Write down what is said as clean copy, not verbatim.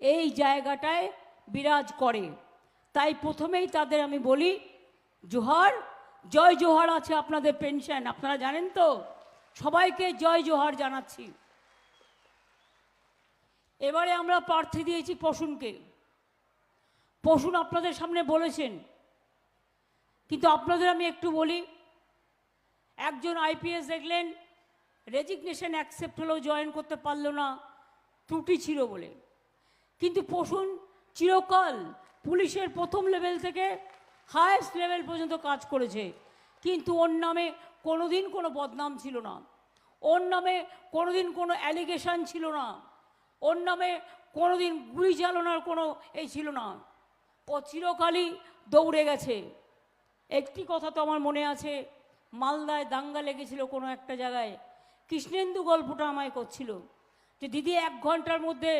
এই জায়গাটায় বিরাজ করে। তাই প্রথমেই তাদের আমি বলি জোহার, জয় জোহার আছে আপনাদের পেনশন, আপনারা জানেন তো, সবাইকে জয় জোহার জানাচ্ছি। এবারে আমরা প্রার্থী দিয়েছি প্রসূনকে। প্রসূন আপনাদের সামনে বলেছেন, কিন্তু আপনাদের আমি একটু বলি, একজন আইপিএস দেখলেন রেজিগনেশন অ্যাকসেপ্ট হলেও জয়েন করতে পারলো না, ত্রুটি ছিল বলে। কিন্তু প্রসূন চিরকাল পুলিশের প্রথম লেভেল থেকে হায়েস্ট লেভেল পর্যন্ত কাজ করেছে, কিন্তু ওর নামে কোনোদিন কোনো বদনাম ছিল না, ওর নামে কোনোদিন কোনো অ্যালিগেশন ছিল না, ওর নামে কোনোদিন গুলি চালানোর কোনো এই ছিল না। ও চিরকালই দৌড়ে গেছে। একটি কথা তো আমার মনে আছে, মালদায় দাঙ্গা লেগেছিল কোনো একটা জায়গায়, কৃষ্ণেন্দু গল্পটা আমায় করছিল যে দিদি 1 ঘন্টার মধ্যে